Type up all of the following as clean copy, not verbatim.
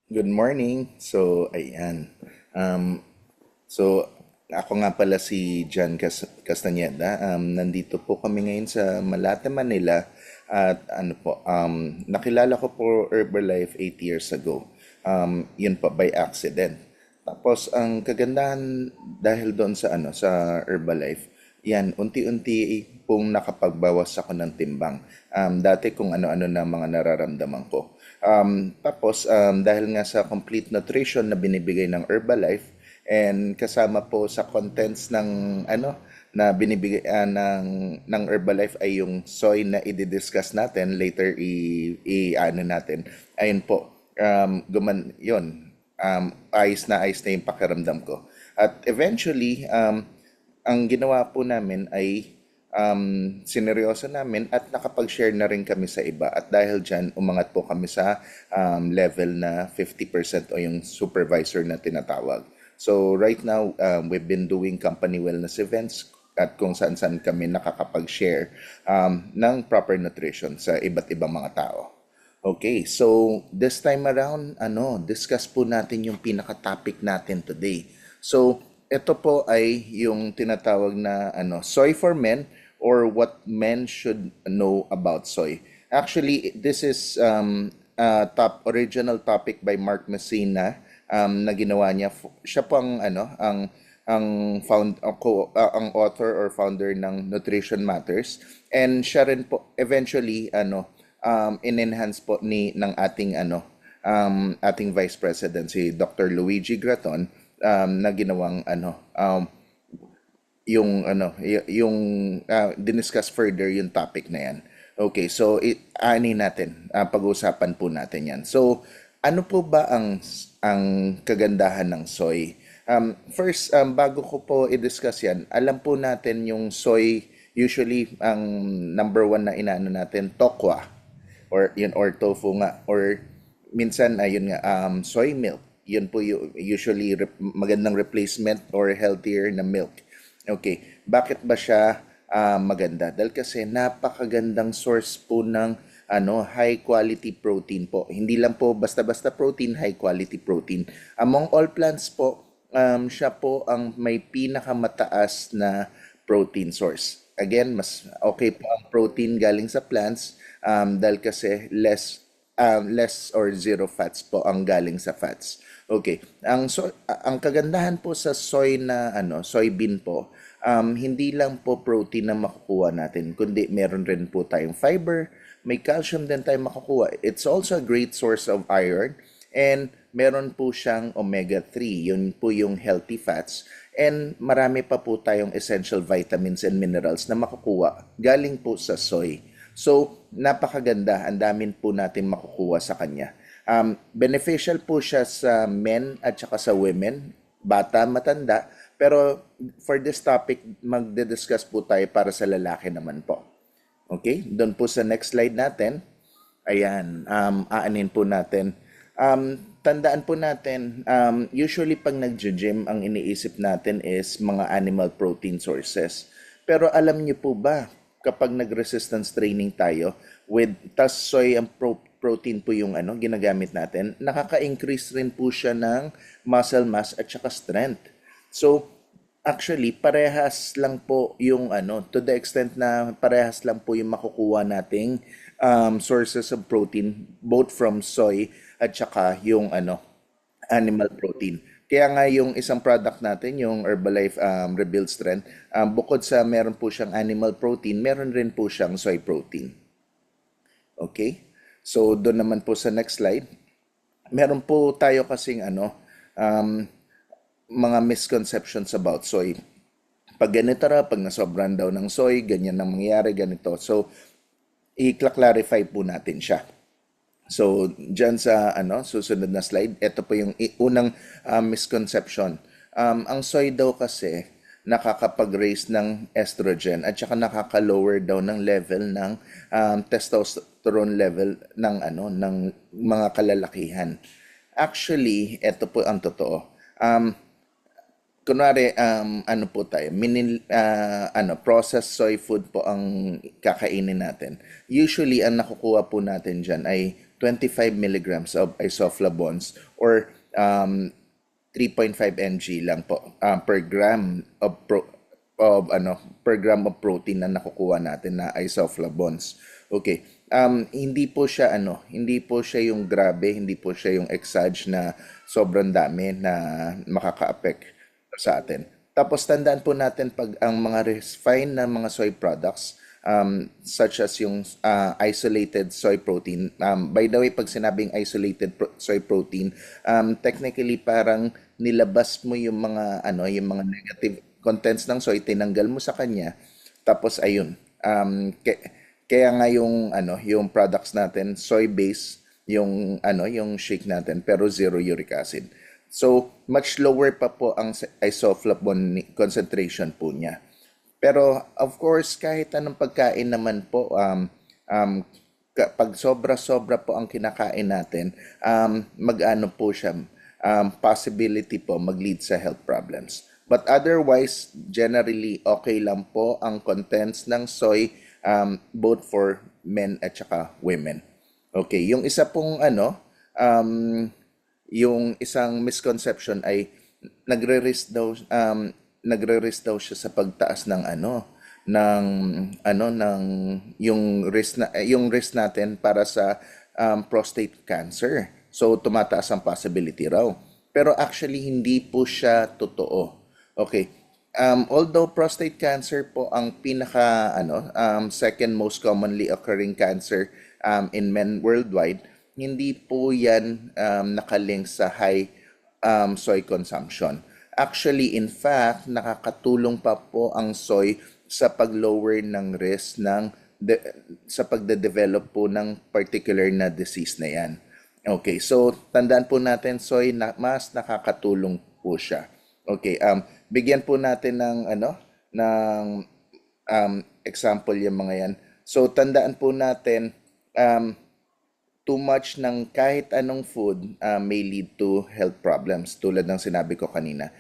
Good morning. So, ayan. Um, so, ako nga pala si John Castañeda. Nandito po kami ngayon sa Malate, Manila. At ano po, nakilala ko po Herbalife 8 years ago. Yun po by accident. Tapos ang kagandahan dahil doon sa sa Herbalife, yan unti-unti pong nakapagbawas ako ng timbang. Dati kung ano-ano na mga nararamdaman ko. Tapos dahil nga sa complete nutrition na binibigay ng Herbalife and kasama po sa contents ng na binibigay ng Herbalife ay yung soy na i-discuss natin later i ano natin. Ayun po. Yun, ayos na yung pakiramdam ko. At eventually, ang ginawa po namin ay sineryoso namin at nakapag-share na rin kami sa iba. At dahil dyan, umangat po kami sa level na 50% o yung supervisor na tinatawag. So right now, we've been doing company wellness events at kung saan-saan kami nakakapag-share ng proper nutrition sa iba't ibang mga tao. Okay, so this time around, discuss po natin yung pinaka-topic natin today. So, ito po ay yung tinatawag na soy for men or what men should know about soy. Actually, this is original topic by Mark Messina na ginawa niya. Siya po ang author or founder ng Nutrition Matters, and siya rin po eventually in-enhance po ng ating Vice President si Dr. Luigi Graton, na ginawang yung diniscuss further yung topic na yan. Okay, so ani natin, pag-uusapan po natin yan. So, ano po ba ang kagandahan ng soy? First, bago ko po i-discuss yan, alam po natin yung soy, usually ang number one na inaano natin, tokwa or tofu nga or minsan ayun nga, soy milk. Yun po yung usually magandang replacement or healthier na milk. Okay, bakit ba siya maganda? Dahil kasi napakagandang source po ng high quality protein po. Hindi lang po basta-basta protein, high quality protein. Among all plants po, siya po ang may pinakamataas na protein source. Again, mas okay po ang protein galing sa plants dahil kasi less or zero fats po ang galing sa fats. Okay. Ang kagandahan po sa soy na soybean po, hindi lang po protein na makukuha natin, kundi meron rin po tayong fiber, may calcium din tayong makukuha. It's also a great source of iron, and meron po siyang omega-3, yun po yung healthy fats, and marami pa po tayong essential vitamins and minerals na makukuha galing po sa soy. So, napakaganda. Ang damin po natin makukuha sa kanya. Beneficial po siya sa men at saka sa women, bata, matanda. Pero for this topic, magde-discuss po tayo para sa lalaki naman po. Okay? Doon po sa next slide natin. Ayan, aanin po natin. Tandaan po natin, usually pag nag-gym, ang iniisip natin is mga animal protein sources. Pero alam niyo po ba, kapag nag-resistance training tayo, with tas soy ang protein po yung ginagamit natin, nakaka-increase rin po siya ng muscle mass at saka strength. So, actually, parehas lang po yung to the extent na parehas lang po yung makukuha nating sources of protein both from soy at saka yung animal protein. Kaya nga yung isang product natin, yung Herbalife Rebuild Strength, bukod sa meron po siyang animal protein, meron rin po siyang soy protein. Okay? So, doon naman po sa next slide. Meron po tayo kasing mga misconceptions about soy. Pag ganito ra, pag nasobran daw ng soy, ganyan ang mangyayari, ganito. So, i-clarify po natin siya. So, dyan sa susunod na slide, ito po yung unang misconception. Ang soy daw kasi nakakapag-raise ng estrogen at saka nakaka-lower daw ng level ng testosterone level ng mga kalalakihan. Actually, ito po ang totoo. Kunwari, ano po tayo, processed soy food po ang kakainin natin. Usually, ang nakukuha po natin dyan ay 25 milligrams of isoflavones or 3.5 mg lang po per gram of per gram of protein na nakukuha natin na isoflavones. Okay. Hindi po siya hindi po siya yung grabe, hindi po siya yung exage na sobrang dami na makaka-affect sa atin. Tapos tandaan po natin pag ang mga refined na mga soy products such as yung isolated soy protein. By the way, pag sinabing isolated soy protein, technically parang nilabas mo yung mga yung mga negative contents ng soy, tinanggal mo sa kanya, tapos ayun. Kaya nga yung yung products natin soy based yung yung shake natin pero zero uric acid. So much lower pa po ang isoflavone concentration po niya. Pero of course kahit anong pagkain naman po pag sobra-sobra po ang kinakain natin, mag-ano po siya, possibility po mag-lead sa health problems. But otherwise, generally, okay lang po ang contents ng soy both for men at saka women. Okay, yung isa pong yung isang misconception ay nagre-risk daw siya sa pagtaas ng ng yung risk natin para sa prostate cancer. So tumataas ang possibility raw. Pero actually hindi po siya totoo. Okay. Although prostate cancer po ang pinaka second most commonly occurring cancer in men worldwide, hindi po yan nakalink sa high soy consumption. Actually, in fact, nakakatulong pa po ang soy sa pag-lower ng risk sa pagde-develop po ng particular na disease na yan. Okay, so tandaan po natin soy na mas nakakatulong po siya. Okay, bigyan po natin ng example yung mga yan. So tandaan po natin too much ng kahit anong food may lead to health problems tulad ng sinabi ko kanina.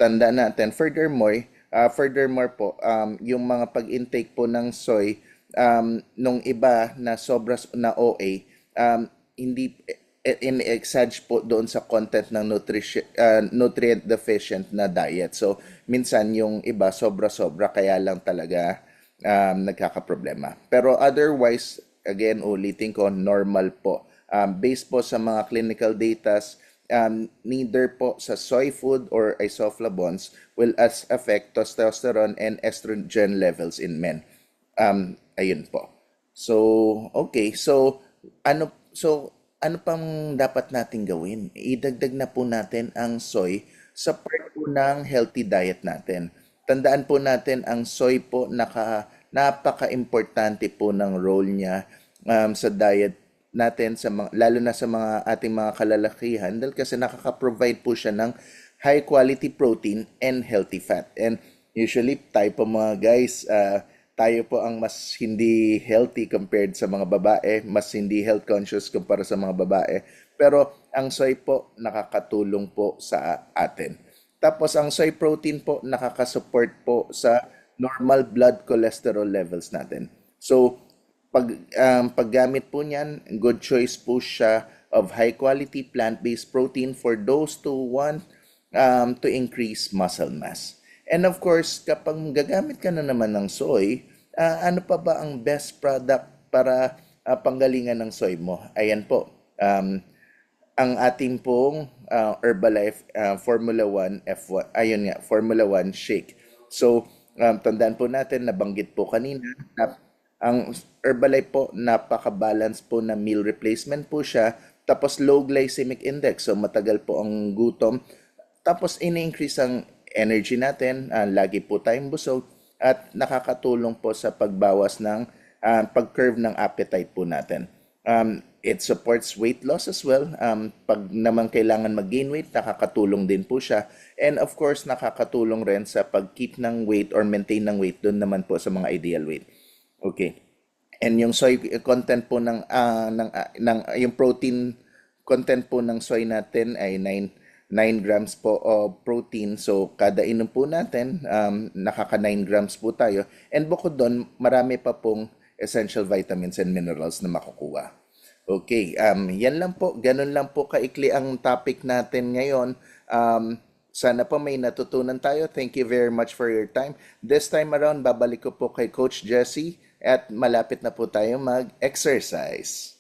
Tandaan natin furthermore po yung mga pag-intake po ng soy nung iba na sobra na OA hindi in-exage po doon sa content ng nutrient deficient na diet. So, minsan yung iba sobra-sobra kaya lang talaga nagkakaproblema. Pero otherwise, again, ulitin ko, normal po. Based po sa mga clinical data, neither po sa soy food or isoflavones will affect testosterone and estrogen levels in men. Ayun po. So, okay. So, ano pang dapat nating gawin? Idagdag na po natin ang soy sa part po ng healthy diet natin. Tandaan po natin ang soy po napaka-importante po ng role niya sa diet natin lalo na sa mga ating mga kalalakihan dahil kasi nakaka-provide po siya ng high quality protein and healthy fat. And usually tayo po mga guys tayo po ang mas hindi healthy compared sa mga babae, mas hindi health conscious kumpara sa mga babae. Pero ang soy po nakakatulong po sa atin. Tapos ang soy protein po nakakasupport po sa normal blood cholesterol levels natin. So paggamit po niyan, good choice po siya of high quality plant-based protein for those who want to increase muscle mass. And of course, kapag gagamit ka na naman ng soy, ano pa ba ang best product para panggalingan ng soy mo? Ayan po. Ang ating pong Herbalife Formula 1 F1, ayun nga, Formula 1 shake. So, tandaan po natin, nabanggit po kanina, na ang Herbalife po, napaka-balance po na meal replacement po siya. Tapos low glycemic index, so matagal po ang gutom. Tapos ini-increase ang energy natin, lagi po tayong busog at nakakatulong po sa pagbawas ng pag-curve ng appetite po natin. It supports weight loss as well. Pag naman kailangan mag-gain weight, nakakatulong din po siya. And of course, nakakatulong rin sa pag-keep ng weight or maintain ng weight doon naman po sa mga ideal weight. Okay. And yung soy content po yung protein content po ng soy natin ay 9 grams po of protein. So, kada inom po natin, nakaka 9 grams po tayo. And bukod doon, marami pa pong essential vitamins and minerals na makukuha. Okay, yan lang po, ganun lang po kaikli ang topic natin ngayon. Sana po may natutunan tayo. Thank you very much for your time. This time around, babalik ko po kay Coach Jesse at malapit na po tayo mag-exercise.